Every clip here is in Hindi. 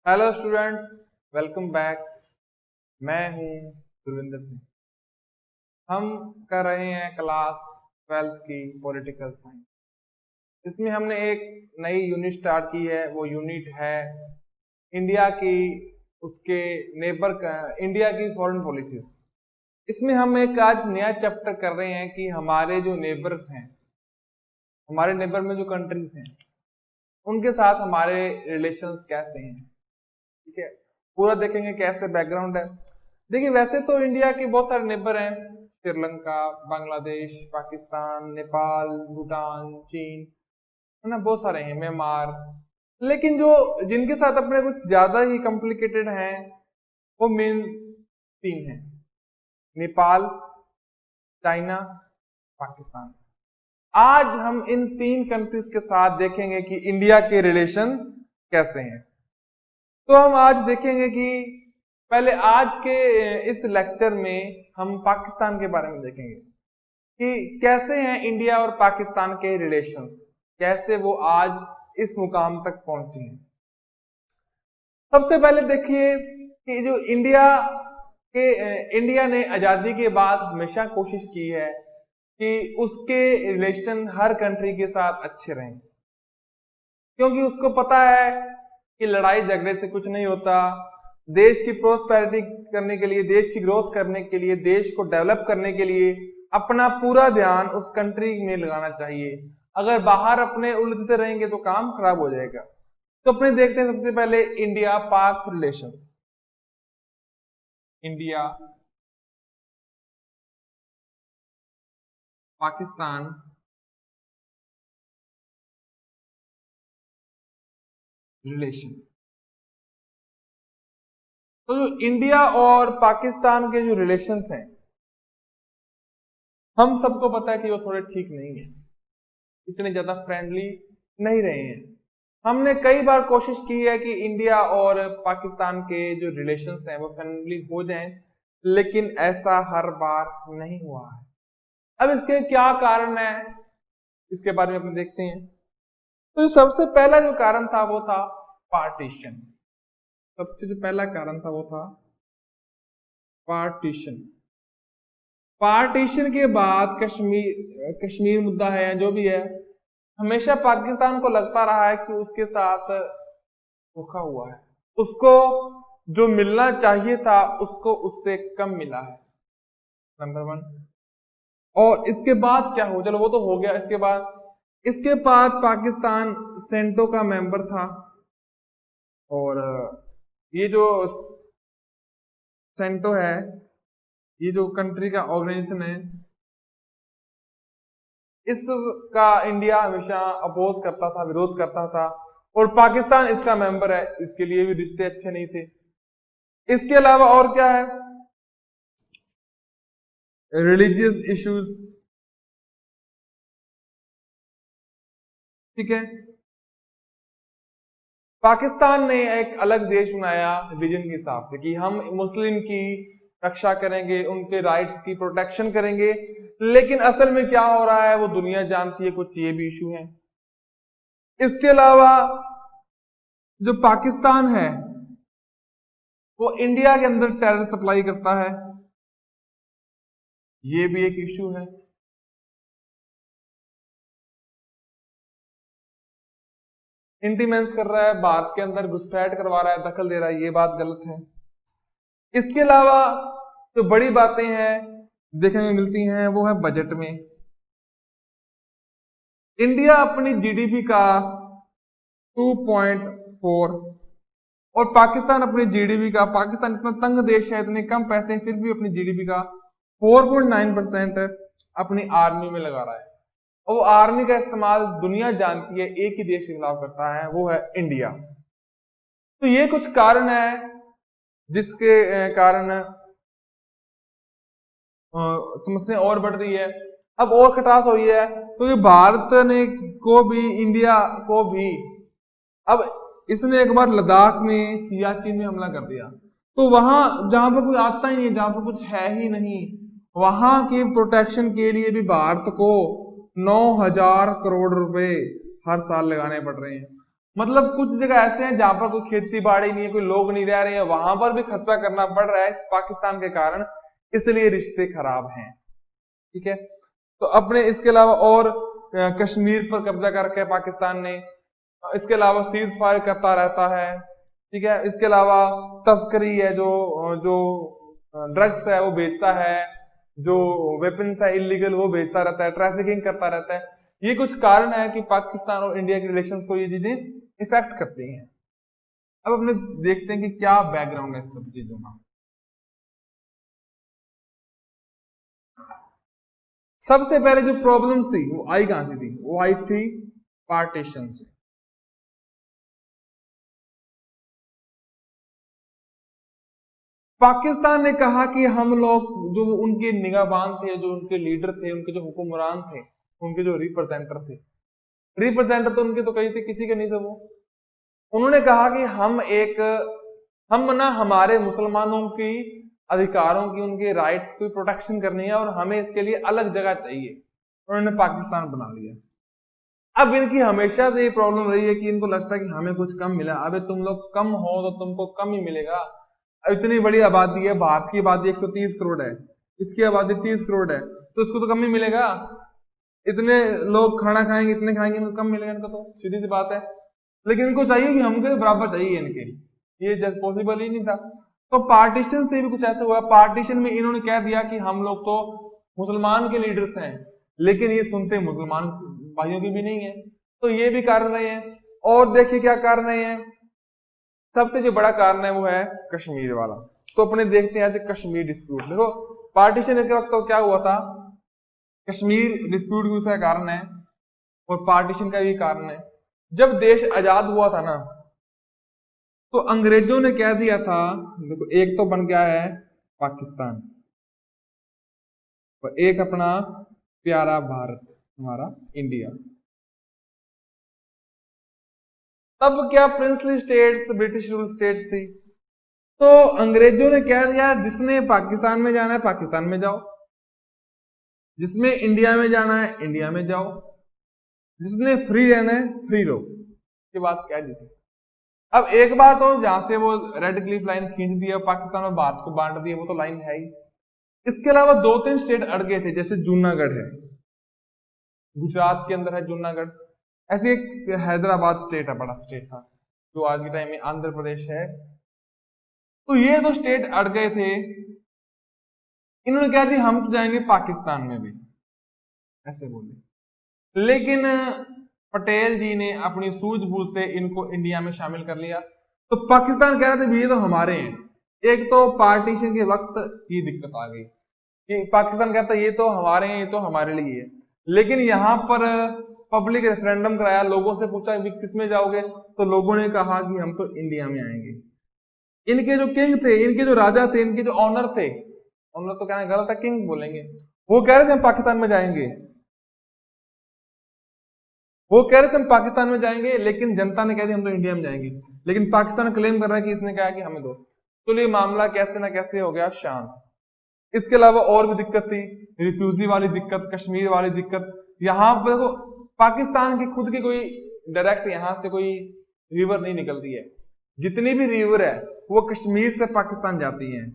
Hello students, welcome back. मैं हूं गुरविंदर सिंह। हम कर रहे हैं क्लास 12th की पॉलिटिकल साइंस। इसमें हमने एक नई यूनिट स्टार्ट की है। वो यूनिट है इंडिया की उसके नेबर का इंडिया की फॉरेन पॉलिसीज। इसमें हम एक आज नया चैप्टर कर रहे हैं कि हमारे जो नेबर्स हैं, हमारे नेबर में जो कंट्रीज हैं, उनके साथ हमारे रिलेशंस कैसे हैं। ठीक है, पूरा देखेंगे कैसे बैकग्राउंड है। देखिए, वैसे तो इंडिया के बहुत सारे नेबर हैं, श्रीलंका, बांग्लादेश, पाकिस्तान, नेपाल, भूटान, चीन, है ना, बहुत सारे हैं, म्यांमार। लेकिन जो जिनके साथ अपने कुछ ज्यादा ही कॉम्प्लिकेटेड हैं वो मेन तीन हैं: नेपाल, चाइना, पाकिस्तान। आज हम इन तीन कंट्रीज के साथ देखेंगे कि इंडिया के रिलेशन कैसे हैं। तो हम आज देखेंगे कि पहले आज के इस लेक्चर में हम पाकिस्तान के बारे में देखेंगे कि कैसे हैं इंडिया और पाकिस्तान के रिलेशंस, कैसे वो आज इस मुकाम तक पहुंचे हैं। सबसे पहले देखिए कि जो इंडिया ने आजादी के बाद हमेशा कोशिश की है कि उसके रिलेशन हर कंट्री के साथ अच्छे रहें, क्योंकि उसको पता है कि लड़ाई झगड़े से कुछ नहीं होता। देश की प्रोस्पेरिटी करने के लिए, देश की ग्रोथ करने के लिए, देश को डेवलप करने के लिए अपना पूरा ध्यान उस कंट्री में लगाना चाहिए। अगर बाहर अपने उलझते रहेंगे तो काम खराब हो जाएगा। तो अपने देखते हैं सबसे पहले इंडिया पाक रिलेशंस। India Pakistan relation. तो जो इंडिया और पाकिस्तान के जो रिलेशंस हैं, हम सबको पता है कि वो थोड़े ठीक नहीं है, इतने ज्यादा फ्रेंडली नहीं रहे हैं। हमने कई बार कोशिश की है कि इंडिया और पाकिस्तान के जो रिलेशंस हैं वो फ्रेंडली हो जाएं, लेकिन ऐसा हर बार नहीं हुआ है। अब इसके क्या कारण है, इसके बारे में अपन देखते हैं। तो सबसे पहला जो कारण था वो था पार्टीशन। सबसे जो पहला कारण था वो था पार्टीशन। पार्टीशन के बाद कश्मीर मुद्दा है, जो भी है, हमेशा पाकिस्तान को लगता रहा है कि उसके साथ धोखा हुआ है, उसको जो मिलना चाहिए था उसको उससे कम मिला है, नंबर वन। और इसके बाद क्या हो, चलो वो तो हो गया। इसके बाद पाकिस्तान सेंटो का मेंबर था, और ये जो सेंटो है, ये जो कंट्री का ऑर्गेनाइजेशन है, इसका इंडिया हमेशा अपोज करता था, विरोध करता था, और पाकिस्तान इसका मेंबर है, इसके लिए भी रिश्ते अच्छे नहीं थे। इसके अलावा और क्या है, रिलीजियस इश्यूज। ठीक है, पाकिस्तान ने एक अलग देश बनाया रिलीजन के हिसाब से कि हम मुस्लिम की रक्षा करेंगे, उनके राइट्स की प्रोटेक्शन करेंगे, लेकिन असल में क्या हो रहा है वो दुनिया जानती है। कुछ ये भी इशू है। इसके अलावा जो पाकिस्तान है वो इंडिया के अंदर टेरर सप्लाई करता है, ये भी एक इशू है। इंटीमेंस कर रहा है, भारत के अंदर घुसपैठ करवा रहा है, दखल दे रहा है, ये बात गलत है। इसके अलावा जो बड़ी बातें हैं देखने को मिलती हैं वो है बजट में। इंडिया अपनी जीडीपी का 2.4 और पाकिस्तान अपनी जीडीपी का, पाकिस्तान इतना तंग देश है, इतने कम पैसे हैं, फिर भी अपनी जीडीपी का 4.9% अपनी आर्मी में लगा रहा है। और वो आर्मी का इस्तेमाल दुनिया जानती है एक ही देश के खिलाफ करता है, वो है इंडिया। तो ये कुछ कारण है जिसके कारण समस्या और बढ़ रही है। अब और खटास हो रही है क्योंकि भारत ने को भी, इंडिया को भी, अब इसने एक बार लद्दाख में, सियाचिन में हमला कर दिया। तो वहां जहां पर कोई आता ही नहीं, जहां पर कुछ है ही नहीं, वहां की प्रोटेक्शन के लिए भी भारत को 9,000 करोड़ रुपए हर साल लगाने पड़ रहे हैं। मतलब कुछ जगह ऐसे हैं जहां पर कोई खेती बाड़ी नहीं है, कोई लोग नहीं रह रहे हैं, वहां पर भी खर्चा करना पड़ रहा है इस पाकिस्तान के कारण, इसलिए रिश्ते खराब हैं। ठीक है, तो अपने इसके अलावा और कश्मीर पर कब्जा कर रखा है पाकिस्तान ने, इसके अलावा सीज फायर करता रहता है। ठीक है, इसके अलावा तस्करी है, जो जो ड्रग्स है वो बेचता है, जो वेपन्स है इलीगल वो बेचता रहता है, ट्रैफिकिंग करता रहता है। ये कुछ कारण है कि पाकिस्तान और इंडिया के रिलेशंस को ये चीजें इफेक्ट करती हैं। अब अपने देखते हैं कि क्या बैकग्राउंड है सब चीजों का। सबसे पहले जो प्रॉब्लम्स थी वो आई कहां से थी? वो आई थी पार्टीशन से। पाकिस्तान ने कहा कि हम लोग, जो उनके निगाहबान थे, जो उनके लीडर थे, उनके जो हुक्मरान थे, उनके जो रिप्रेजेंटर थे, रिप्रेजेंटर तो उनके तो कहीं थे, किसी के नहीं थे वो। उन्होंने कहा कि हम ना हमारे मुसलमानों की अधिकारों की, उनके राइट्स की प्रोटेक्शन करनी है और हमें इसके लिए अलग जगह चाहिए। उन्होंने पाकिस्तान बना लिया। अब इनकी हमेशा से ये प्रॉब्लम रही है कि इनको लगता है कि हमें कुछ कम मिला। अबे तुम लोग कम हो तो तुमको कम ही मिलेगा। अब इतनी बड़ी आबादी है, भारत की आबादी 130 करोड़ है, इसकी आबादी 30 करोड़ है, तो इसको तो कम ही मिलेगा। इतने लोग खाना खाएंगे, इतने खाएंगे, इनको कम मिलेगा, इनको तो सीधी सी बात है। लेकिन इनको चाहिए कि हमको बराबर चाहिए इनके, ये जस्ट पॉसिबल ही नहीं था। तो पार्टीशन से भी कुछ ऐसा हुआ। पार्टीशन में इन्होंने कह दिया कि हम लोग तो मुसलमान के लीडर्स हैं, लेकिन ये सुनते मुसलमान भाइयों की भी नहीं है, तो ये भी कारण रहे हैं। और देखिए क्या कारण रहे हैं। सबसे जो बड़ा कारण है वो है कश्मीर वाला। तो अपने देखते हैं आज कश्मीर डिस्प्यूट। देखो पार्टीशन के वक्त तो क्या हुआ था, कश्मीर डिस्प्यूट भी उसका कारण है और पार्टीशन का भी कारण है। जब देश आजाद हुआ था ना, तो अंग्रेजों ने कह दिया था, देखो एक तो बन गया है पाकिस्तान और एक अपना प्यारा भारत, हमारा इंडिया। तब क्या princely states, British rule states थी। तो अंग्रेजों ने कह दिया जिसने पाकिस्तान में जाना है पाकिस्तान में जाओ, जिसमें इंडिया में जाना है इंडिया में जाओ, जिसने फ्री रहना है फ्री रहो। ये बात कह दी थी। अब एक बात हो, जहां से वो रेड क्लिफ लाइन खींच दिया, पाकिस्तान और भारत को बांट दिया, वो तो लाइन है ही। इसके अलावा दो तीन स्टेट अड़ गए थे, जैसे जूनागढ़ है, गुजरात के अंदर है जूनागढ़। ऐसे एक हैदराबाद स्टेट है, बड़ा स्टेट था, जो आज के टाइम में आंध्र प्रदेश है। तो ये दो स्टेट अड़ गए थे। इन्होंने क्या दिया, हम तो जाएंगे पाकिस्तान में भी, ऐसे बोले। लेकिन पटेल जी ने अपनी सूझबूझ से इनको इंडिया में शामिल कर लिया। तो पाकिस्तान कह रहे थे ये तो हमारे हैं। एक तो पार्टीशन के वक्त ये दिक्कत आ गई कि पाकिस्तान कहता है ये तो हमारे हैं, ये तो हमारे लिए है। लेकिन यहां पर पब्लिक रेफरेंडम कराया, लोगों से पूछा कि किस में जाओगे, तो लोगों ने कहा कि हम तो इंडिया में आएंगे। इनके जो किंग थे, इनके जो राजा थे, इनके जो ऑनर थे, ऑनर तो कहना गलत है, किंग बोलेंगे, वो कह रहे थे हम पाकिस्तान में जाएंगे। वो कह रहे थे हम पाकिस्तान में जाएंगे, लेकिन जनता ने कह दिया हम तो इंडिया में जाएंगे। लेकिन पाकिस्तान क्लेम कर रहा है कि इसने कहा कि हमें दो। तो ये मामला कैसे ना कैसे हो गया शांत। इसके अलावा और भी दिक्कत थी, रिफ्यूजी वाली दिक्कत, कश्मीर वाली दिक्कत। यहाँ पर देखो पाकिस्तान की खुद की कोई डायरेक्ट यहां से कोई रिवर नहीं निकलती है। जितनी भी रिवर है वो कश्मीर से पाकिस्तान जाती है।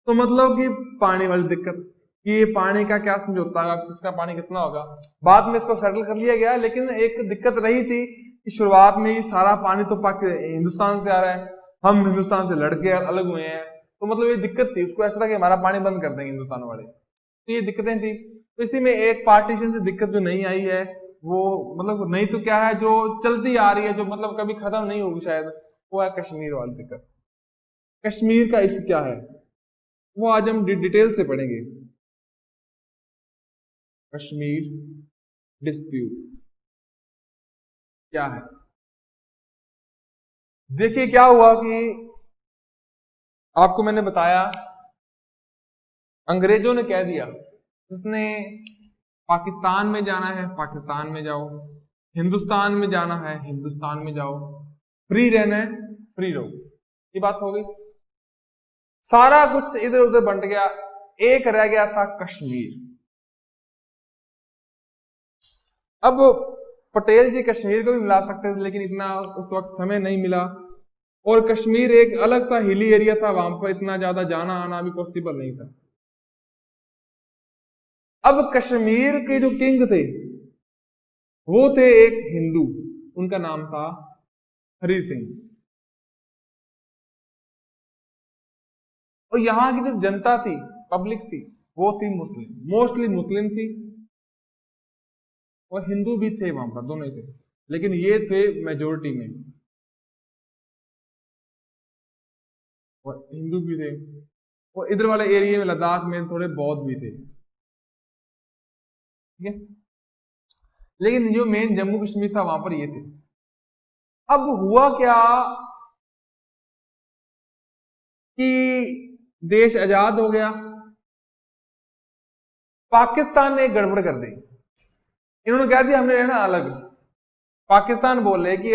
तो मतलब कि पानी वाली दिक्कत, कि ये पानी का क्या समझौता होगा, किसका पानी कितना होगा, बाद में इसको सेटल कर लिया गया। लेकिन एक दिक्कत रही थी कि शुरुआत में ही सारा पानी तो हिंदुस्तान से आ रहा है, हम हिंदुस्तान से लड़के अलग हुए हैं, तो मतलब ये दिक्कत थी। उसको ऐसा था कि हमारा पानी बंद कर देंगे हिंदुस्तान वाले। तो ये दिक्कतें थी। तो इसी में एक पार्टीशन से दिक्कत जो नहीं आई है, वो मतलब नहीं तो क्या है, जो चलती आ रही है, जो मतलब कभी खत्म नहीं होगी शायद, वो है कश्मीर वाली दिक्कत। कश्मीर का इशू क्या है वो आज हम डिटेल से पढ़ेंगे। कश्मीर डिस्प्यूट क्या है। देखिए क्या हुआ कि आपको मैंने बताया, अंग्रेजों ने कह दिया जिसने पाकिस्तान में जाना है पाकिस्तान में जाओ, हिंदुस्तान में जाना है हिंदुस्तान में जाओ, फ्री रहना है फ्री रहो। ये बात हो गई, सारा कुछ इधर उधर बंट गया, एक रह गया था कश्मीर। अब पटेल जी कश्मीर को भी मिला सकते थे, लेकिन इतना उस वक्त समय नहीं मिला, और कश्मीर एक अलग सा हिली एरिया था, वहां पर इतना ज्यादा जाना आना भी पॉसिबल नहीं था। अब कश्मीर के जो किंग थे वो थे एक हिंदू, उनका नाम था हरि सिंह। और यहां की जो जनता थी, पब्लिक थी, वो थी मुस्लिम, मोस्टली मुस्लिम थी, और हिंदू भी थे वहां पर, दोनों ही थे, लेकिन ये थे मेजोरिटी में, और हिंदू भी थे। और इधर वाले एरिया में लद्दाख में थोड़े बौद्ध भी थे, ठीक है। लेकिन जो मेन जम्मू कश्मीर था वहां पर ये थे। अब हुआ क्या कि देश आजाद हो गया, पाकिस्तान ने गड़बड़ कर दी। इन्होंने कह दिया हमने रहना अलग। पाकिस्तान बोले कि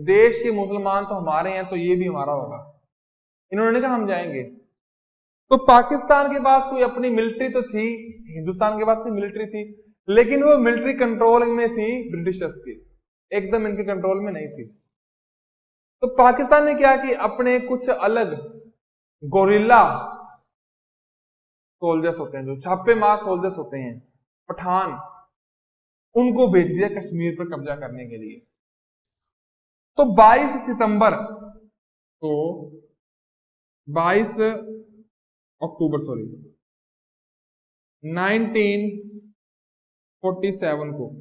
देश के मुसलमान तो हमारे हैं, तो ये भी हमारा होगा। इन्होंने कहा हम जाएंगे। तो पाकिस्तान के पास कोई अपनी मिलिट्री तो थी, हिंदुस्तान के पास मिलिट्री थी, लेकिन वो मिलिट्री कंट्रोल में थी ब्रिटिशर्स की, एकदम इनके कंट्रोल में नहीं थी। तो पाकिस्तान ने क्या कि अपने कुछ अलग गोरिल्ला सोल्जर्स होते हैं, जो छापेमार सोल्जर्स होते हैं, पठान, उनको भेज दिया कश्मीर पर कब्जा करने के लिए। तो 22 सितंबर को 22 अक्टूबर 1947 को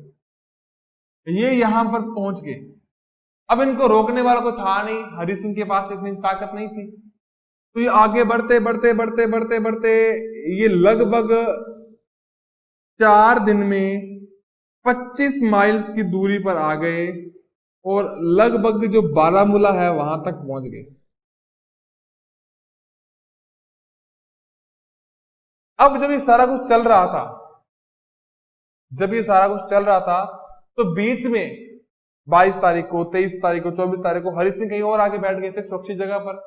ये यहां पर पहुंच गए। अब इनको रोकने वाला कोई था नहीं, हरि सिंह के पास इतनी ताकत नहीं थी। तो ये आगे बढ़ते बढ़ते बढ़ते बढ़ते बढ़ते ये लगभग 4 दिन में 25 माइल्स की दूरी पर आ गए, और लगभग जो बारामूला है वहां तक पहुंच गए। अब जब ये सारा कुछ चल रहा था, तो बीच में 22 तारीख को, 23 तारीख को, 24 तारीख को हरि सिंह कहीं और आके बैठ गए थे सुरक्षित जगह पर।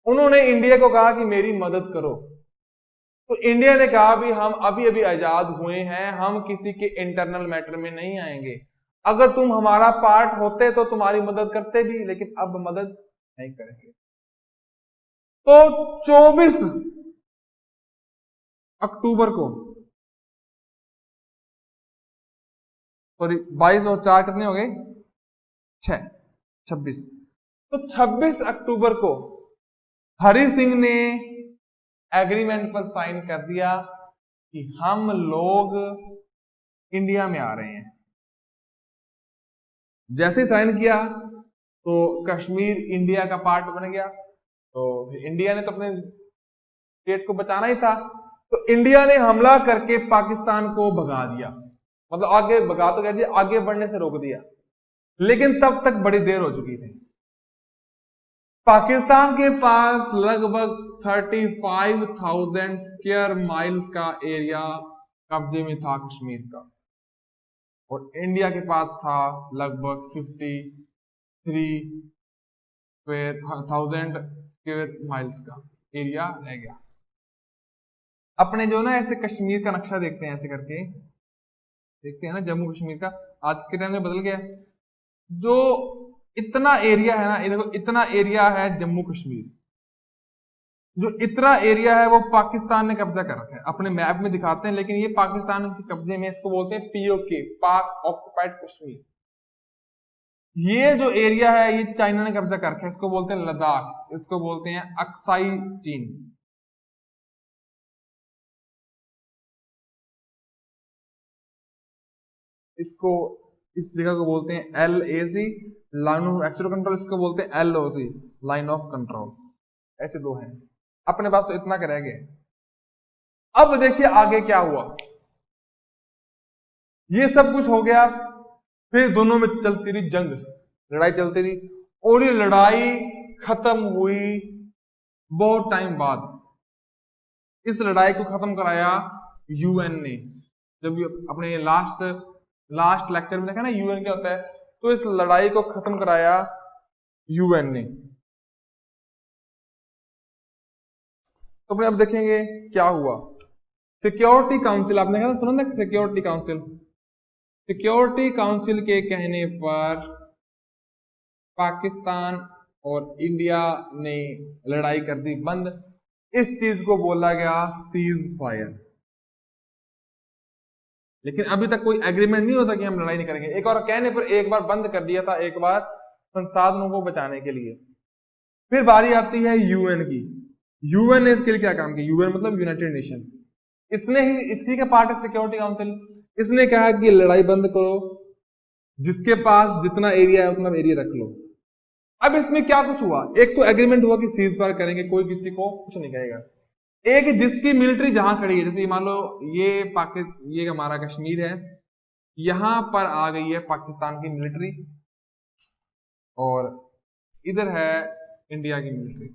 उन्होंने इंडिया को कहा कि मेरी मदद करो। तो इंडिया ने कहा भी हम अभी अभी आजाद हुए हैं, हम किसी के इंटरनल मैटर में नहीं आएंगे। अगर तुम हमारा पार्ट होते तो तुम्हारी मदद करते भी, लेकिन अब मदद नहीं करेंगे। तो 24 अक्टूबर को, सॉरी 22 और 4 कितने हो गए, 6, 26। तो 26 अक्टूबर को हरि सिंह ने एग्रीमेंट पर साइन कर दिया कि हम लोग इंडिया में आ रहे हैं। जैसे साइन किया तो कश्मीर इंडिया का पार्ट बन गया। तो इंडिया ने तो अपने स्टेट को बचाना ही था, तो इंडिया ने हमला करके पाकिस्तान को भगा दिया, मतलब आगे भगा तो कह दिया, आगे बढ़ने से रोक दिया। लेकिन तब तक बड़ी देर हो चुकी थी। पाकिस्तान के पास लगभग 35,000 स्क्वायर माइल्स का एरिया कब्जे में था कश्मीर का, और इंडिया के पास था लगभग 53,000 स्क्वायर माइल्स का एरिया रह गया। अपने जो ना ऐसे कश्मीर का नक्शा देखते हैं, ऐसे करके देखते हैं ना, जम्मू कश्मीर का आज के टाइम में बदल गया। जो इतना एरिया है ना, ये देखो इतना एरिया है जम्मू कश्मीर, जो इतना एरिया है वो पाकिस्तान ने कब्जा कर रखा है। अपने मैप में दिखाते हैं, लेकिन ये पाकिस्तान के कब्जे में, इसको बोलते हैं पीओके, पाक ऑक्युपाइड कश्मीर। ये जो एरिया है ये चाइना ने कब्जा कर रखा है, इसको बोलते हैं लद्दाख, इसको बोलते हैं अक्साई चीन। इसको, इस जगह को बोलते हैं LAC, line of actual control, इसको बोलते हैं LOC, लाइन ऑफ कंट्रोल। ऐसे दो हैं, अपने पास तो इतना रह गए। अब देखिए आगे क्या हुआ। ये सब कुछ हो गया, फिर दोनों में चलती रही जंग, लड़ाई चलती रही, और ये लड़ाई खत्म हुई बहुत टाइम बाद। इस लड़ाई को खत्म कराया UN ने। जब अपने लास्ट लेक्चर में देखा ना UN क्या होता है, तो इस लड़ाई को खत्म कराया UN ने। तो अपने अब देखेंगे क्या हुआ। सिक्योरिटी काउंसिल, आपने कहा सुना ना सिक्योरिटी काउंसिल, सिक्योरिटी काउंसिल के कहने पर पाकिस्तान और इंडिया ने लड़ाई कर दी बंद। इस चीज को बोला गया सीज फायर। लेकिन अभी तक कोई एग्रीमेंट नहीं होता कि हम लड़ाई नहीं करेंगे। एक बार कहने पर एक बार बंद कर दिया था, एक बार संसाधनों को बचाने के लिए। फिर बारी आती है यूएन की। यूएन ने इसके लिए क्या काम किया? यूएन मतलब यूनाइटेड नेशंस। इसने ही इसी का पार्ट है सिक्योरिटी काउंसिल। इसने कहा कि लड़ाई बंद करो, जिसके पास जितना एरिया है उतना एरिया रख लो। अब इसमें क्या कुछ हुआ? एक तो एग्रीमेंट हुआ कि सीज फायर करेंगे, कोई किसी को कुछ नहीं कहेगा। एक जिसकी मिलिट्री जहां खड़ी है, जैसे मान लो ये हमारा कश्मीर है, यहां पर आ गई है पाकिस्तान की मिलिट्री और इधर है इंडिया की मिलिट्री।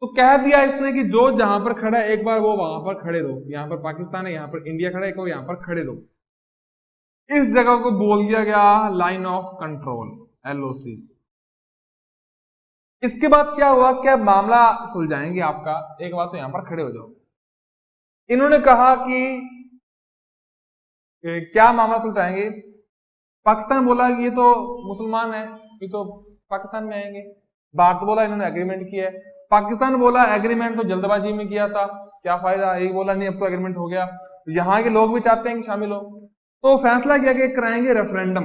तो कह दिया इसने कि जो जहां पर खड़ा है एक बार वो वहां पर खड़े रहो। यहां पर पाकिस्तान है, यहां पर इंडिया खड़ा है, एक बार यहां पर खड़े रहो। इस जगह को बोल दिया गया लाइन ऑफ कंट्रोल, LOC। इसके बाद क्या हुआ? क्या मामला सुलझाएंगे आपका? एक बार तो यहां पर खड़े हो जाओ। इन्होंने कहा कि क्या मामला सुलझाएंगे? पाकिस्तान बोला कि ये तो मुसलमान है, ये तो पाकिस्तान में आएंगे। भारत बोला इन्होंने एग्रीमेंट किया है। पाकिस्तान बोला एग्रीमेंट तो जल्दबाजी में किया था, क्या फायदा। एक बोला नहीं, अब तो एग्रीमेंट हो गया। यहाँ के लोग भी चाहते हैं कि शामिल हो। तो फैसला किया कि कराएंगे रेफरेंडम,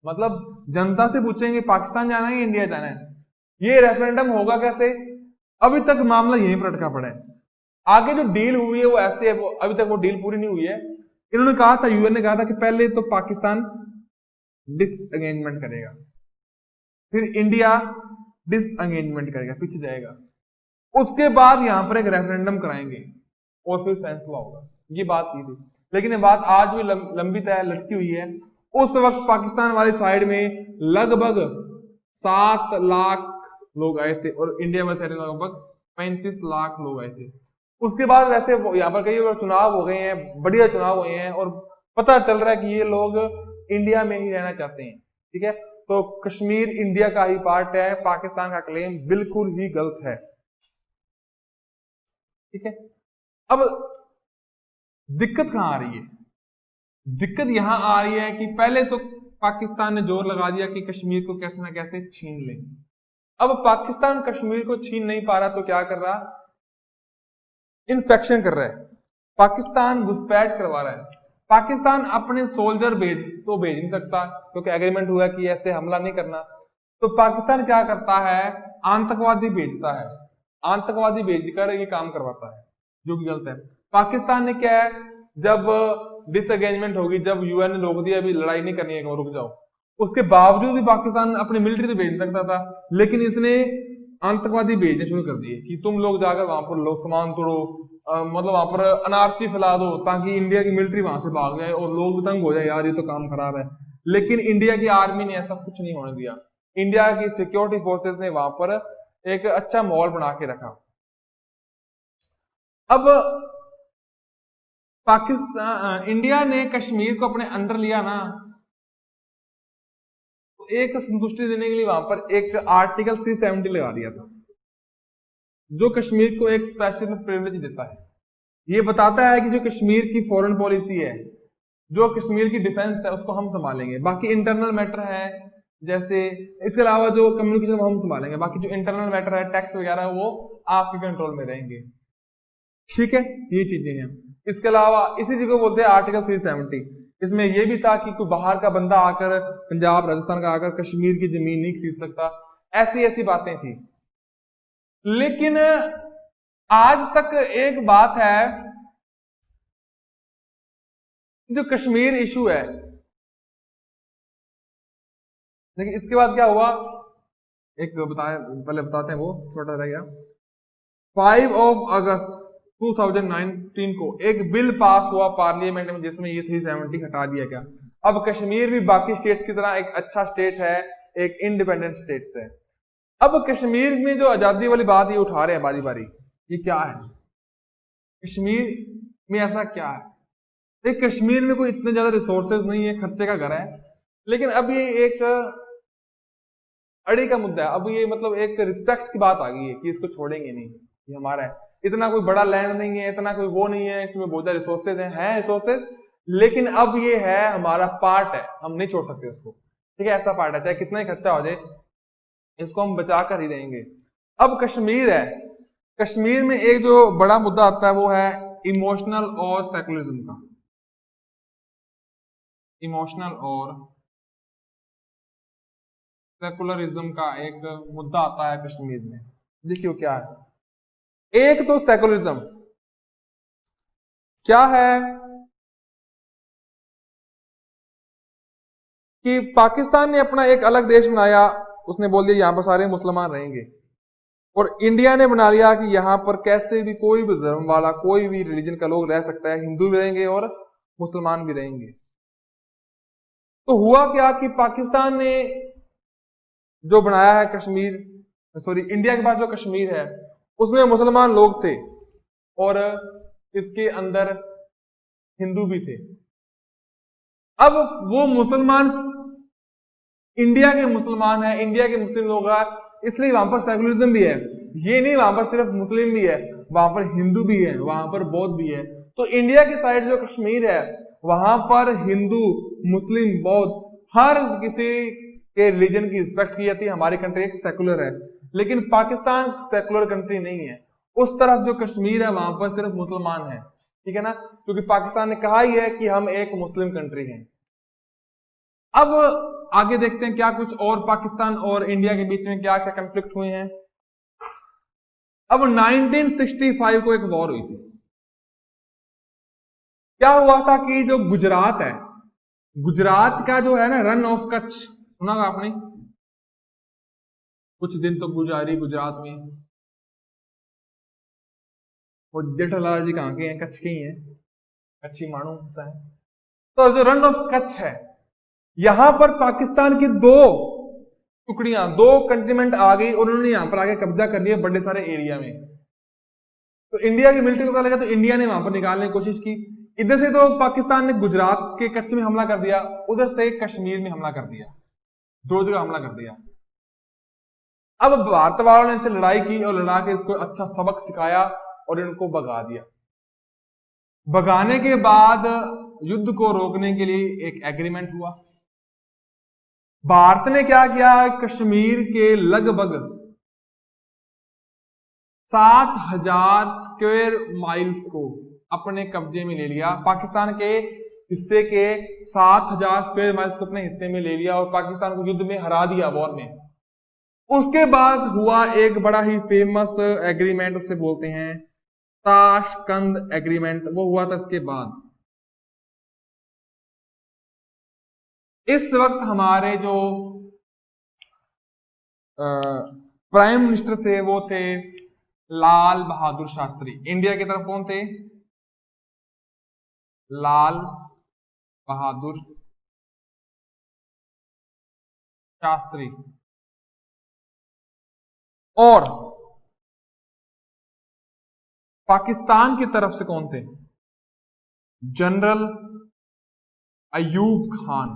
मतलब जनता से पूछेंगे पाकिस्तान जाना है या इंडिया जाना है। ये रेफरेंडम होगा कैसे? अभी तक मामला यहीं पर अटका पड़ा है। आगे जो डील हुई है वो ऐसे है, वो अभी तक वो डील पूरी नहीं हुई है। इन्होंने कहा था, यूएन ने कहा था कि पहले तो पाकिस्तान डिसएंगेजमेंट करेगा, फिर इंडिया डिसएंगेजमेंट करेगा, पीछे जाएगा, उसके बाद यहां पर एक रेफरेंडम कराएंगे और फिर फैसला होगा। ये बात की थी, लेकिन ये बात आज भी लंबी तय लटकी हुई है। उस वक्त पाकिस्तान वाली साइड में लगभग 7 लाख लोग आए थे और इंडिया वाली साइड में लगभग 35 लाख लोग आए थे। उसके बाद वैसे यहाँ पर कई चुनाव हो गए हैं, बढ़िया चुनाव हुए हैं और पता चल रहा है कि ये लोग इंडिया में ही रहना चाहते हैं। ठीक है, तो कश्मीर इंडिया का ही पार्ट है। पाकिस्तान का क्लेम बिल्कुल ही गलत है। ठीक है, अब दिक्कत कहां आ रही है? दिक्कत यहां आ रही है कि पहले तो पाकिस्तान ने जोर लगा दिया कि कश्मीर को कैसे ना कैसे छीन ले। अब पाकिस्तान कश्मीर को छीन नहीं पा रहा तो क्या कर रहा? इन्फेक्शन कर रहा है। पाकिस्तान घुसपैठ करवा रहा है। पाकिस्तान अपने सोल्जर भेज नहीं सकता क्योंकि एग्रीमेंट हुआ कि ऐसे हमला नहीं करना। तो पाकिस्तान क्या करता है? आतंकवादी भेजता है। आतंकवादी भेजकर ये काम करवाता है, जो कि गलत है। पाकिस्तान ने क्या है, जब डिसएंगेजमेंट होगी, जब यूएन ने रोक दिया अभी लड़ाई नहीं करनी है, रुक जाओ, उसके बावजूद भी पाकिस्तान अपनी मिलिट्री तो भेज सकता था, लेकिन इसने आतंकवादी भेजने शुरू कर दिए कि तुम लोग जाकर वहां पर लोग सामान तोड़ो, मतलब वहां पर अनारकी फैला दो ताकि इंडिया की मिलिट्री वहां से भाग जाए और लोग तंग हो जाए, यार ये तो काम खराब है। लेकिन इंडिया की आर्मी ने ऐसा कुछ नहीं होने दिया। इंडिया की सिक्योरिटी फोर्सेस ने वहां पर एक अच्छा माहौल बना के रखा। अब पाकिस्तान इंडिया ने कश्मीर को अपने अंदर लिया ना, तो एक संतुष्टि देने के लिए वहां पर एक आर्टिकल 370 लगा दिया था, जो कश्मीर को एक स्पेशल प्रिविलेज देता है। ये बताता है कि जो कश्मीर की फॉरेन पॉलिसी है, जो कश्मीर की डिफेंस है, उसको हम संभालेंगे। बाकी इंटरनल मैटर है, जैसे इसके अलावा जो कम्युनिकेशन हम संभालेंगे, बाकी जो इंटरनल मैटर है, टैक्स वगैरह, वो आपके कंट्रोल में रहेंगे। ठीक है, ये चीजें हैं। इसके अलावा इसी चीज को बोलते हैं आर्टिकल 370। इसमें यह भी था कि कोई बाहर का बंदा आकर, पंजाब राजस्थान का आकर कश्मीर की जमीन नहीं खरीद सकता। ऐसी ऐसी बातें थी। लेकिन आज तक एक बात है, जो कश्मीर इशू है, लेकिन इसके बाद क्या हुआ एक पहले बताते हैं, वो छोटा रह गया। 5 अगस्त 2019 को एक बिल पास हुआ पार्लियामेंट में, जिसमें ये 370 हटा दिया गया। अब कश्मीर भी बाकी स्टेट्स की तरह एक अच्छा स्टेट है, एक इंडिपेंडेंट स्टेट है। अब कश्मीर में जो आजादी वाली बात ये उठा रहे हैं बारी बारी, ये क्या है? कश्मीर में ऐसा क्या है? एक कश्मीर में कोई इतने ज्यादा रिसोर्सेज नहीं है, खर्चे का घर है, लेकिन अब ये एक अड़ी का मुद्दा है। अब ये मतलब एक रिस्पेक्ट की बात आ गई है कि इसको छोड़ेंगे नहीं, ये हमारा है। इतना कोई बड़ा लैंड नहीं है, इतना कोई वो नहीं है, इसमें बहुत ज्यादा रिसोर्सेज हैं रिसोर्सेज, लेकिन अब ये है हमारा पार्ट है, हम नहीं छोड़ सकते उसको, ठीक है। ऐसा पार्ट है, चाहे कितना ही खर्चा हो जाए इसको हम बचा कर ही रहेंगे। अब कश्मीर है, कश्मीर में एक जो बड़ा मुद्दा आता है वो है इमोशनल और सेकुलरिज्म का। इमोशनल और सेकुलरिज्म का एक मुद्दा आता है कश्मीर में। देखियो क्या है, एक तो सेकुलरिज्म क्या है कि पाकिस्तान ने अपना एक अलग देश बनाया, उसने बोल दिया यहां पर सारे मुसलमान रहेंगे, और इंडिया ने बना लिया कि यहां पर कैसे भी कोई भी धर्म वाला कोई भी रिलीजन का लोग रह सकता है, हिंदू भी रहेंगे और मुसलमान भी रहेंगे। तो हुआ क्या कि पाकिस्तान ने जो बनाया है कश्मीर, सॉरी इंडिया के पास जो कश्मीर है उसमें मुसलमान लोग थे और इसके अंदर हिंदू भी थे। अब वो मुसलमान इंडिया के मुसलमान है, इंडिया के मुस्लिम लोग हैं, इसलिए वहां पर सेकुलरिज्म भी है। ये नहीं वहां पर सिर्फ मुस्लिम भी है, वहां पर हिंदू भी है, वहां पर बौद्ध भी है। तो इंडिया की साइड जो कश्मीर है वहां पर हिंदू मुस्लिम बौद्ध हर किसी के रिलीजन की रिस्पेक्ट की जाती है। हमारी कंट्री एक सेकुलर है, लेकिन पाकिस्तान सेकुलर कंट्री नहीं है। उस तरफ जो कश्मीर है वहां पर सिर्फ मुसलमान है, ठीक है ना, क्योंकि पाकिस्तान ने कहा ही है कि हम एक मुस्लिम कंट्री हैं। अब आगे देखते हैं क्या कुछ और पाकिस्तान और इंडिया के बीच में क्या क्या कंफ्लिक्ट हुए हैं। अब 1965 को एक वॉर हुई थी। क्या हुआ था कि जो गुजरात है, गुजरात का जो है ना रन ऑफ कच्छ, सुना होगा आपने, कुछ दिन तो गुजारी गुजरात में, वो जेठालाल जी कहां के हैं, कच्छ के ही हैं, कच्छी मानू है। तो जो रन ऑफ कच्छ है यहां पर पाकिस्तान की दो टुकड़ियां, दो कंटिनेंट आ गई और उन्होंने यहां पर आके कब्जा कर लिया बड़े सारे एरिया में। तो इंडिया की मिलिट्री को पता लगा तो इंडिया ने वहां पर निकालने की कोशिश की। इधर से तो पाकिस्तान ने गुजरात के कच्छ में हमला कर दिया, उधर से कश्मीर में हमला कर दिया, दो जगह हमला कर दिया। अब भारत वालों ने इनसे लड़ाई की और लड़ा के इसको अच्छा सबक सिखाया और इनको भगा दिया। भगाने के बाद युद्ध को रोकने के लिए एक एग्रीमेंट हुआ। भारत ने क्या किया, कश्मीर के लगभग 7000 स्क्वायर माइल्स को अपने कब्जे में ले लिया। पाकिस्तान के हिस्से के 7000 स्क्वायर माइल्स को अपने हिस्से में ले लिया और पाकिस्तान को युद्ध में हरा दिया, वॉर में। उसके बाद हुआ एक बड़ा ही फेमस एग्रीमेंट, उसे बोलते हैं ताशकंद एग्रीमेंट, वो हुआ था इसके बाद। इस वक्त हमारे जो प्राइम मिनिस्टर थे वो थे लाल बहादुर शास्त्री। इंडिया की तरफ कौन थे, लाल बहादुर शास्त्री। और पाकिस्तान की तरफ से कौन थे, जनरल अयूब खान।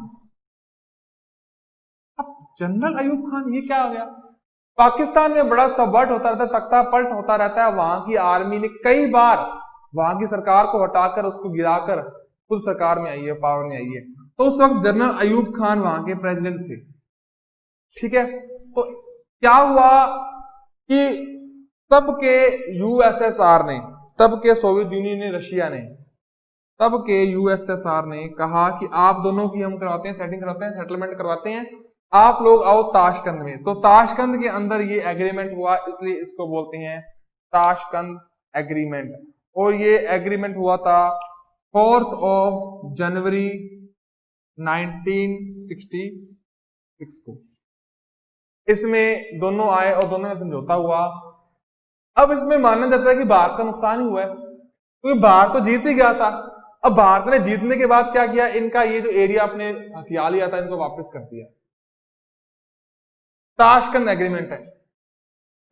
अब जनरल अयूब खान ये क्या हो गया, पाकिस्तान में बड़ा सबट होता रहता है, तख्ता पलट होता रहता है। वहां की आर्मी ने कई बार वहां की सरकार को हटाकर उसको गिराकर खुद सरकार में आई है, पावर में आई है। तो उस वक्त जनरल अयूब खान वहां के प्रेसिडेंट थे, ठीक है। तो क्या हुआ कि तब के यूएसएसआर ने, तब के सोवियत यूनियन ने, रशिया ने, तब के यूएसएसआर ने कहा कि आप दोनों की हम करवाते हैं, सेटिंग करवाते हैं, सेटलमेंट करवाते हैं, आप लोग आओ ताशकंद में। तो ताशकंद के अंदर ये एग्रीमेंट हुआ, इसलिए इसको बोलते हैं ताशकंद एग्रीमेंट। और ये एग्रीमेंट हुआ था 4 जनवरी 1966 को। इसमें दोनों आए और दोनों में समझौता हुआ। अब इसमें माना जाता है कि भारत का नुकसान ही हुआ है, क्योंकि भारत तो जीत ही गया था। अब भारत ने जीतने के बाद क्या किया, इनका ये जो एरिया अपने हथिया लिया था इनको वापस कर दिया। ताशकंद एग्रीमेंट है।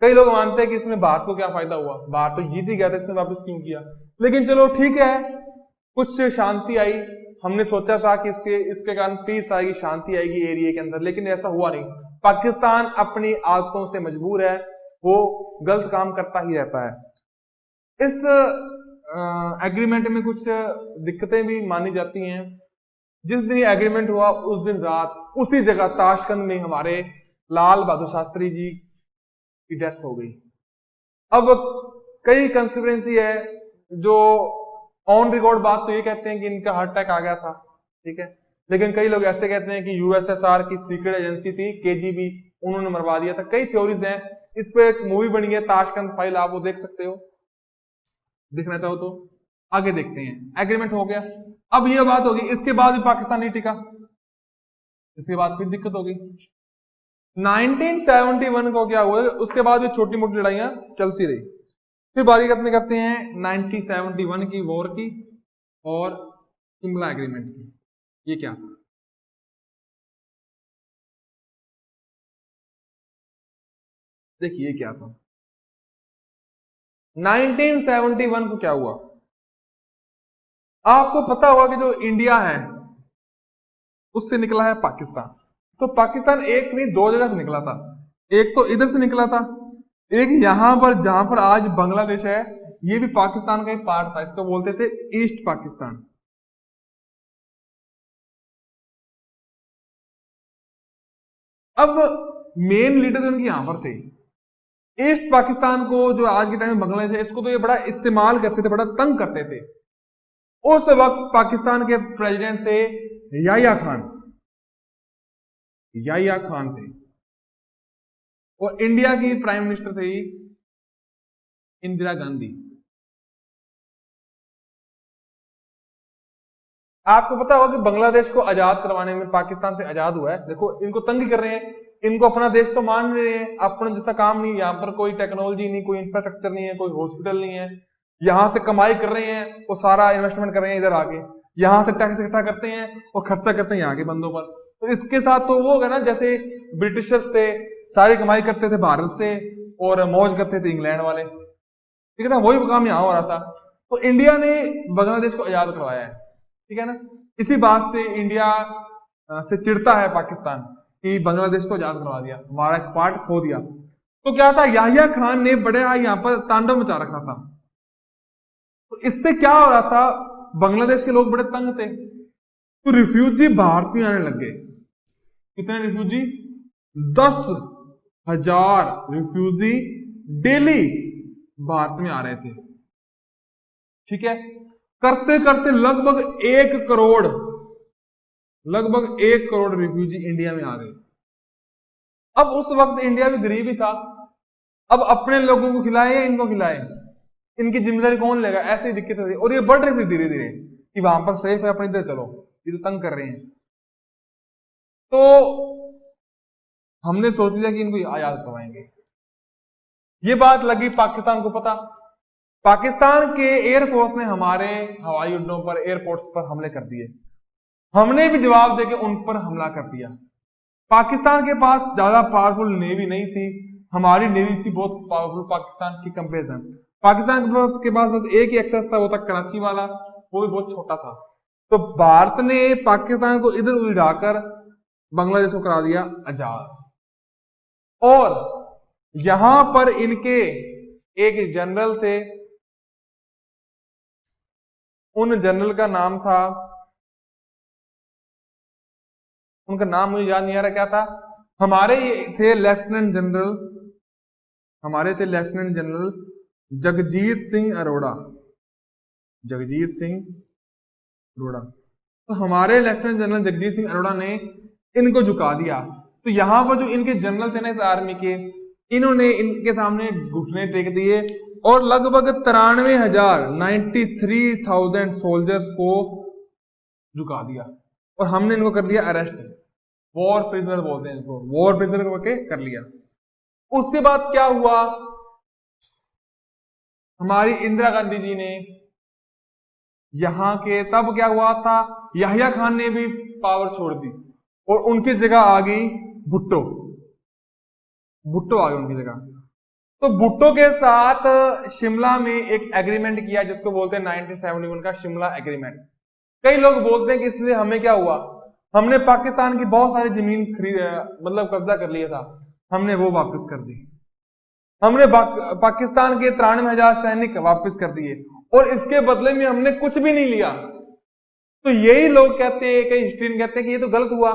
कई लोग मानते हैं कि इसमें भारत को क्या फायदा हुआ, भारत तो जीत ही गया था, इसने वापस क्यों किया। लेकिन चलो ठीक है, कुछ शांति आई। हमने सोचा था कि इसके कारण पीस आएगी, शांति आएगी एरिया के अंदर, लेकिन ऐसा हुआ नहीं। पाकिस्तान अपनी आदतों से मजबूर है, वो गलत काम करता ही रहता है। इस एग्रीमेंट में कुछ दिक्कतें भी मानी जाती हैं। जिस दिन ये एग्रीमेंट हुआ उस दिन रात उसी जगह ताशकंद में हमारे लाल बहादुर शास्त्री जी की डेथ हो गई। अब कई कंस्पिरेसी है जो ऑन रिकॉर्ड बात तो ये कहते हैं कि इनका हार्ट अटैक आ गया था, ठीक है, लेकिन कई लोग ऐसे कहते हैं कि यूएसएसआर की सीक्रेट एजेंसी थी केजीबी, उन्होंने मरवा दिया था। कई थ्योरीज हैं, इस पे एक मूवी बनी है ताशकंद फाइल, आप वो देख सकते हो, देखना चाहो तो। आगे देखते हैं, एग्रीमेंट हो गया। अब ये बात होगी, इसके बाद भी पाकिस्तान नहीं टिका, इसके बाद फिर दिक्कत होगी। 1971 को क्या हुआ, उसके बाद भी छोटी मोटी लड़ाइयां चलती रही। फिर बारी करते हैं 1971 की वॉर की और शिमला एग्रीमेंट की। ये क्या था, देखिए क्या था। 1971 को क्या हुआ, आपको पता होगा कि जो इंडिया है उससे निकला है पाकिस्तान। तो पाकिस्तान एक नहीं दो जगह से निकला था, एक तो इधर से निकला था, एक यहां पर जहां पर आज बांग्लादेश है, ये भी पाकिस्तान का एक पार्ट था, इसको बोलते थे ईस्ट पाकिस्तान। अब मेन लीडर उनके यहां पर थे। ईस्ट पाकिस्तान को, जो आज के टाइम में बांग्लादेश है, इसको तो ये बड़ा इस्तेमाल करते थे, बड़ा तंग करते थे। उस वक्त पाकिस्तान के प्रेसिडेंट थे याहिया खान, याहिया खान थे, और इंडिया की प्राइम मिनिस्टर थी इंदिरा गांधी। आपको पता होगा कि बांग्लादेश को आजाद करवाने में पाकिस्तान से आजाद हुआ है। देखो इनको तंग कर रहे हैं, इनको अपना देश तो मान रहे हैं, अपने जैसा काम नहीं, यहाँ पर कोई टेक्नोलॉजी नहीं, कोई इंफ्रास्ट्रक्चर नहीं है, कोई हॉस्पिटल नहीं है, यहां से कमाई कर रहे हैं, वो सारा इन्वेस्टमेंट कर रहे हैं इधर आके, यहां से टैक्स इकट्ठा करते हैं और खर्चा करते हैं यहाँ के बंदों पर। तो इसके साथ तो वो होगा ना, जैसे ब्रिटिशर्स थे, सारी कमाई करते थे भारत से और मौज करते थे इंग्लैंड वाले, ठीक है ना, वही काम यहाँ हो रहा था। तो इंडिया ने बांग्लादेश को आजाद करवाया है, ठीक है ना। इसी बात से इंडिया से चिढ़ता है पाकिस्तान कि बांग्लादेश को आजाद करवा दिया, हमारा एक पार्ट खो दिया। तो क्या था, याहिया खान ने बड़े यहाँ पर तांडव मचा रखा था। तो इससे क्या हो रहा था, बांग्लादेश के लोग बड़े तंग थे, तो रिफ्यूजी भारत में आने लग गए। कितने रिफ्यूजी, 10,000 रिफ्यूजी डेली भारत में आ रहे थे, ठीक है। करते करते लगभग 1 करोड़ रिफ्यूजी इंडिया में आ गए। अब उस वक्त इंडिया भी गरीब ही था, अब अपने लोगों को खिलाए या इनको खिलाए, इनकी जिम्मेदारी कौन लेगा, ऐसे ही दिक्कत थी। और ये बढ़ रही थी धीरे धीरे कि वहां पर सेफ है, अपने इधर चलो, ये तो तंग कर रहे हैं। तो हमने सोच लिया कि इनको आजाद करवाएंगे। ये बात लगी पाकिस्तान को पता, पाकिस्तान के एयरफोर्स ने हमारे हवाई अड्डों पर, एयरपोर्ट्स पर हमले कर दिए, हमने भी जवाब देके उन पर हमला कर दिया। पाकिस्तान के पास ज्यादा पावरफुल नेवी नहीं थी, हमारी नेवी थी बहुत पावरफुल पाकिस्तान की कंपेरिजन। पाकिस्तान के पास बस एक ही एक्सेस था, वो था कराची वाला, वो भी बहुत छोटा था। तो भारत ने पाकिस्तान को इधर उलझाकर बांग्लादेश को करा दिया आजाद। और यहां पर इनके एक जनरल थे, उन जनरल का नाम था, उनका नाम मुझे याद नहीं आ रहा क्या था, हमारे थे लेफ्टिनेंट जनरल, हमारे थे लेफ्टिनेंट जनरल जगजीत सिंह अरोड़ा, जगजीत सिंह अरोड़ा। तो हमारे लेफ्टिनेंट जनरल जगजीत सिंह अरोड़ा ने इनको झुका दिया। तो यहां पर जो इनके जनरल थे ना इस आर्मी के, इन्होंने इनके सामने घुटने टेक दिए और लगभग 93,000 सोल्जर्स को झुका दिया और हमने इनको कर दिया अरेस्ट, वॉर प्रिजनर बोलते हैं इसको, वॉर प्रिजनर करके कर लिया। उसके बाद क्या हुआ, हमारी इंदिरा गांधी जी ने यहां के, तब क्या हुआ था, याहिया खान ने भी पावर छोड़ दी और उनकी जगह आ गई भुट्टो, भुट्टो आ गए उनकी जगह। तो भुट्टो के साथ शिमला में एक एग्रीमेंट किया जिसको बोलते हैं 1971 का शिमला एग्रीमेंट। कई लोग बोलते हैं कि इससे हमें क्या हुआ, हमने पाकिस्तान की बहुत सारी जमीन खरीद, मतलब कब्जा कर लिया था, हमने वो वापस कर दी। हमने पाकिस्तान के 93,000 सैनिक वापस कर दिए और इसके बदले में हमने कुछ भी नहीं लिया। तो यही लोग कहते हैं, कई हिस्ट्रियन कहते हैं कि ये तो गलत हुआ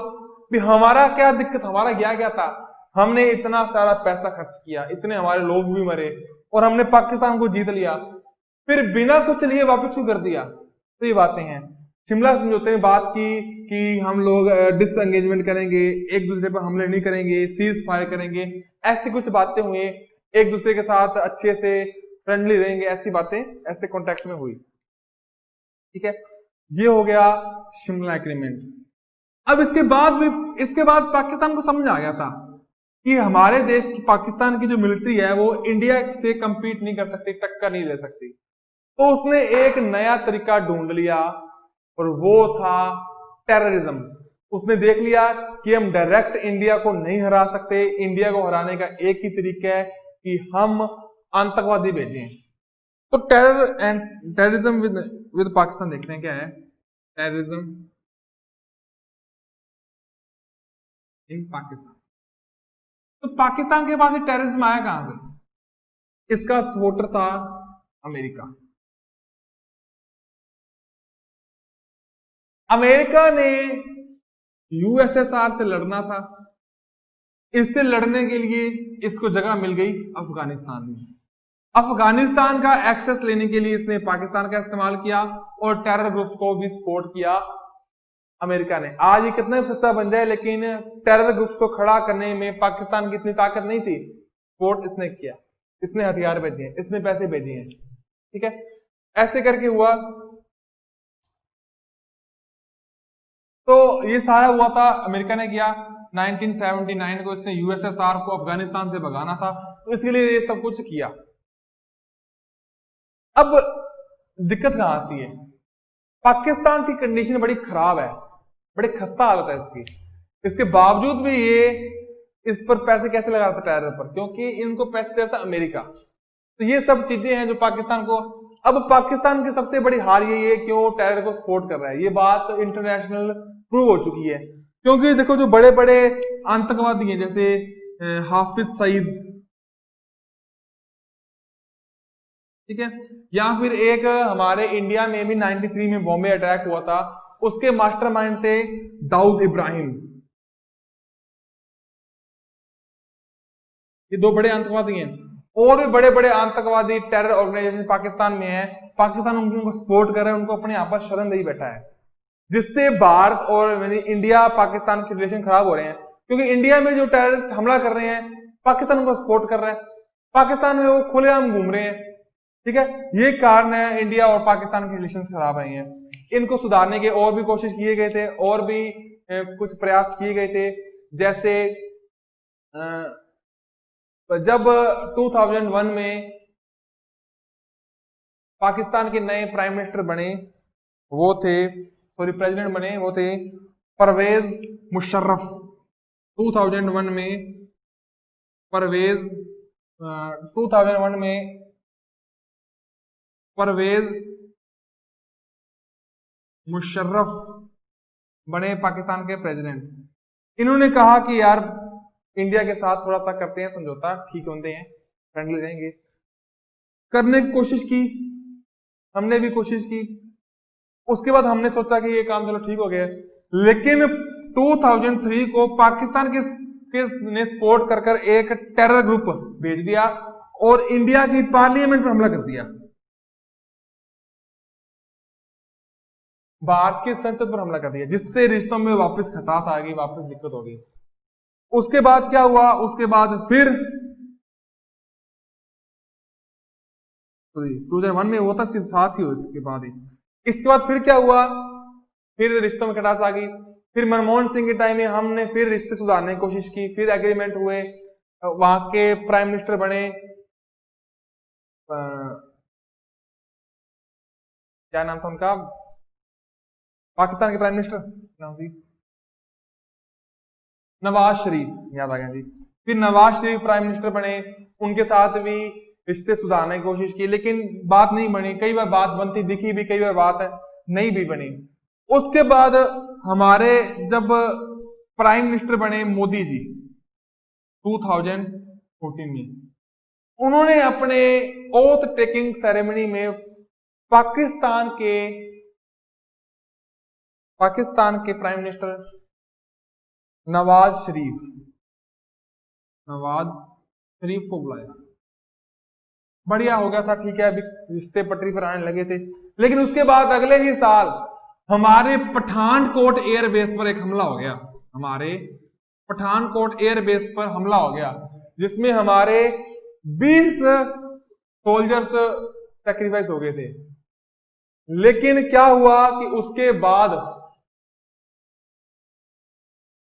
भी, हमारा क्या दिक्कत, हमारा क्या था, हमने इतना सारा पैसा खर्च किया, इतने हमारे लोग भी मरे और हमने पाकिस्तान को जीत लिया, फिर बिना कुछ लिए वापस क्यों कर दिया। तो ये बातें हैं। शिमला समझौते में बात की कि हम लोग डिसएंगेजमेंट करेंगे, एक दूसरे पर हमले नहीं करेंगे, सीज फायर करेंगे, ऐसी कुछ बातें हुई, एक दूसरे के साथ अच्छे से फ्रेंडली रहेंगे, ऐसी बातें ऐसे कॉन्टेक्ट में हुई। ठीक है, ये हो गया शिमला एग्रीमेंट। अब इसके बाद पाकिस्तान को समझ आ गया था कि हमारे देश की, पाकिस्तान की जो मिलिट्री है वो इंडिया से कंपीट नहीं कर सकती, टक्कर नहीं ले सकती। तो उसने एक नया तरीका ढूंढ लिया और वो था टेररिज्म। उसने देख लिया कि हम डायरेक्ट इंडिया को नहीं हरा सकते, इंडिया को हराने का एक ही तरीका है कि हम आतंकवादी भेजें। तो टेररिज्म विद पाकिस्तान देखते हैं क्या है टेररिज्म इन पाकिस्तान। तो पाकिस्तान के पास ये टेररिज्म आया कहां से? इसका सपोर्टर था अमेरिका। अमेरिका ने यूएसएसआर से लड़ना था, इससे लड़ने के लिए इसको जगह मिल गई अफगानिस्तान में। अफगानिस्तान का एक्सेस लेने के लिए इसने पाकिस्तान का इस्तेमाल किया और टेरर ग्रुप्स को भी सपोर्ट किया अमेरिका ने। आज ये कितना भी सच्चा बन जाए, लेकिन टेरर ग्रुप्स को खड़ा करने में पाकिस्तान की इतनी ताकत नहीं थी। सपोर्ट इसने किया, इसने हथियार भेजे हैं, इसने पैसे भेजे हैं। ठीक है, ऐसे करके हुआ। तो ये सारा हुआ था, अमेरिका ने किया। 1979 को इसने यूएसएसआर को अफगानिस्तान से भगाना था, तो इसके लिए ये सब कुछ किया। अब दिक्कत कहां आती है? पाकिस्तान की कंडीशन बड़ी खराब है, बड़ी खस्ता हालत है इसकी। इसके बावजूद भी ये इस पर पैसे कैसे लगा रहा था टेरर पर? क्योंकि इनको पैसे दे रहा था अमेरिका। तो ये सब चीजें हैं जो पाकिस्तान को, अब पाकिस्तान की सबसे बड़ी हार यही है कि वो टेरर को सपोर्ट कर रहा है। ये बात इंटरनेशनल प्रूव हो चुकी है। क्योंकि देखो, जो बड़े बड़े आतंकवादी हैं जैसे हाफिज सईद, ठीक है, या फिर एक हमारे इंडिया में भी 93 में बॉम्बे अटैक हुआ था, उसके मास्टरमाइंड थे दाऊद इब्राहिम। ये दो बड़े आतंकवादी हैं। और भी बड़े बड़े आतंकवादी टेरर ऑर्गेनाइजेशन पाकिस्तान में है। पाकिस्तान उनको सपोर्ट कर रहा है, उनको अपने यहाँ पर शरण दे बैठा है, जिससे भारत और इंडिया पाकिस्तान के रिलेशन खराब हो रहे हैं। क्योंकि इंडिया में जो टेररिस्ट हमला कर रहे हैं, पाकिस्तान उनको सपोर्ट कर रहा है, पाकिस्तान में वो खुलेआम घूम रहे हैं। ठीक है, ये कारण है इंडिया और पाकिस्तान के रिलेशन खराब रहे हैं। इनको सुधारने के और भी कोशिश किए गए थे, और भी कुछ प्रयास किए गए थे। जैसे जब 2001 में पाकिस्तान के नए प्राइम मिनिस्टर बने, वो थे, सॉरी प्रेसिडेंट बने, वो थे परवेज मुशर्रफ। 2001 में परवेज 2001 में परवेज मुशर्रफ बने पाकिस्तान के प्रेसिडेंट। इन्होंने कहा कि यार इंडिया के साथ थोड़ा सा करते हैं समझौता, ठीक होते हैं, फ्रेंडली रहेंगे। करने की कोशिश की, हमने भी कोशिश की। उसके बाद हमने सोचा कि ये काम चलो ठीक हो गया, लेकिन 2003 को पाकिस्तान के ने सपोर्ट कर कर एक टेरर ग्रुप भेज दिया और इंडिया की पार्लियामेंट पर हमला कर दिया, भारत की संसद पर हमला कर दिया, जिससे रिश्तों में वापस खटास आ गई, वापस दिक्कत हो गई। उसके बाद क्या हुआ? उसके बाद फिर 2001 में हुआ था, इसके साथ ही हो, इसके बाद ही, इसके बाद फिर क्या हुआ? फिर रिश्तों में खटास आ गई। फिर मनमोहन सिंह के टाइम में हमने फिर रिश्ते सुधारने की कोशिश की, फिर एग्रीमेंट हुए, वहां के प्राइम मिनिस्टर बने, क्या नाम था उनका, पाकिस्तान के प्राइम मिनिस्टर नाम जी, नवाज शरीफ, याद आ गया जी। फिर नवाज शरीफ प्राइम मिनिस्टर बने, उनके साथ भी रिश्ते सुधारने की कोशिश की, लेकिन बात नहीं बनी। कई बार बात बनती दिखी भी, कई बार बात नहीं भी बनी। उसके बाद हमारे जब प्राइम मिनिस्टर बने मोदी जी 2014 में, उन्होंने अपने ओथ टेकिंग सेरेमनी में पाकिस्तान के प्राइम मिनिस्टर नवाज शरीफ को बुलाया। बढ़िया हो गया था, ठीक है, अभी रिश्ते पटरी पर आने लगे थे। लेकिन उसके बाद अगले ही साल हमारे पठानकोट एयरबेस पर एक हमला हो गया। जिसमें हमारे 20 सोल्जर्स सैक्रिफाइस हो गए थे। लेकिन क्या हुआ कि उसके बाद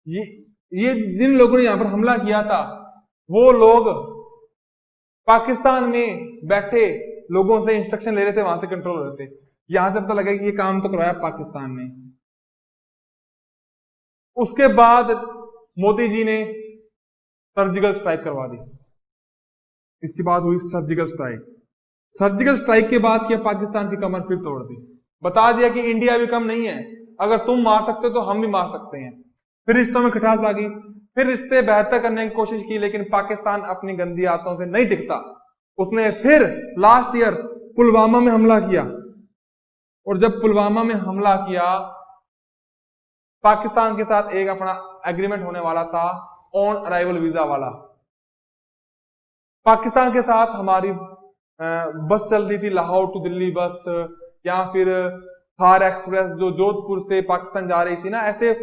ये जिन लोगों ने यहां पर हमला किया था वो लोग पाकिस्तान में बैठे लोगों से इंस्ट्रक्शन ले रहे थे, वहां से कंट्रोल हो रहे थे। यहां से पता लगा कि ये काम तो करवाया पाकिस्तान ने। उसके बाद मोदी जी ने सर्जिकल स्ट्राइक करवा दी। इसके बाद हुई सर्जिकल स्ट्राइक के बाद किया पाकिस्तान की कमर फिर तोड़ दी। बता दिया कि इंडिया भी कम नहीं है, अगर तुम मार सकते हो तो हम भी मार सकते हैं। फिर रिश्तों में खटास आ गई, फिर रिश्ते बेहतर करने की कोशिश की, लेकिन पाकिस्तान अपनी गंदी आदतों से नहीं टिकता। उसने फिर लास्ट ईयर पुलवामा में हमला किया। और जब पुलवामा में हमला किया, पाकिस्तान के साथ एक अपना एग्रीमेंट होने वाला था ऑन अराइवल वीजा वाला। पाकिस्तान के साथ हमारी बस चल रही थी, लाहौर टू दिल्ली बस, या फिर थार एक्सप्रेस जो जोधपुर से पाकिस्तान जा रही थी ना, ऐसे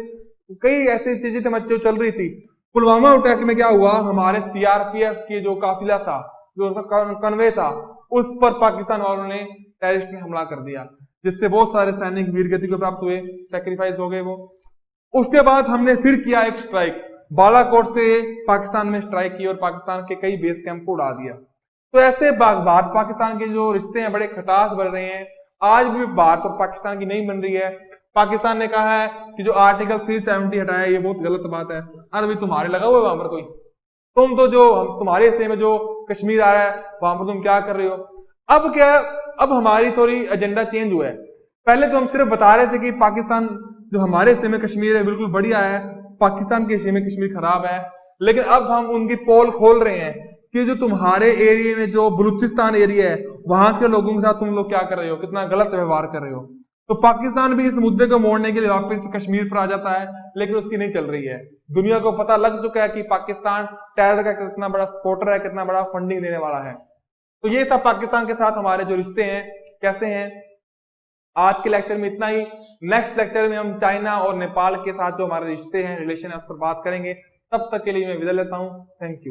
कई ऐसी चीजें जो चल रही थी। पुलवामा अटैक में क्या हुआ, हमारे सीआरपीएफ के जो काफिला था, जो उनका कन्वे था, उस पर पाकिस्तान वालों ने टेररिस्ट ने हमला कर दिया, जिससे बहुत सारे सैनिक वीरगति को प्राप्त हुए, सैक्रिफाइस हो गए वो। उसके बाद हमने फिर किया एक स्ट्राइक, बालाकोट से पाकिस्तान में स्ट्राइक की और पाकिस्तान के कई बेस कैंप को उड़ा दिया। तो ऐसे भारत पाकिस्तान के जो रिश्ते हैं बड़े खटास बढ़ रहे हैं। आज भी भारत और पाकिस्तान की नहीं बन रही है। पाकिस्तान ने कहा है कि जो आर्टिकल 370 हटाया ये बहुत गलत बात है। अरे भाई तुम्हारे लगा हुआ है वहां पर कोई, तुम तो जो तुम्हारे हिस्से में जो कश्मीर आ रहा है वहां पर तुम क्या कर रहे हो। अब क्या, अब हमारी थोड़ी एजेंडा चेंज हुआ है। पहले तो हम सिर्फ बता रहे थे कि पाकिस्तान जो हमारे हिस्से में कश्मीर है बिल्कुल बढ़िया है, पाकिस्तान के हिस्से में कश्मीर खराब है। लेकिन अब हम उनकी पोल खोल रहे हैं कि जो तुम्हारे एरिया में जो बलूचिस्तान एरिया है वहां के लोगों के साथ तुम लोग क्या कर रहे हो, कितना गलत व्यवहार कर रहे हो। तो पाकिस्तान भी इस मुद्दे को मोड़ने के लिए वापस कश्मीर पर आ जाता है, लेकिन उसकी नहीं चल रही है। दुनिया को पता लग चुका है कि पाकिस्तान टेरर का कितना बड़ा सपोर्टर है, कितना बड़ा फंडिंग देने वाला है। तो ये था पाकिस्तान के साथ हमारे जो रिश्ते हैं कैसे हैं। आज के लेक्चर में इतना ही। नेक्स्ट लेक्चर में हम चाइना और नेपाल के साथ जो हमारे रिश्ते हैं, रिलेशन है, उस पर बात करेंगे। तब तक के लिए मैं विदा लेता हूं। Thank you.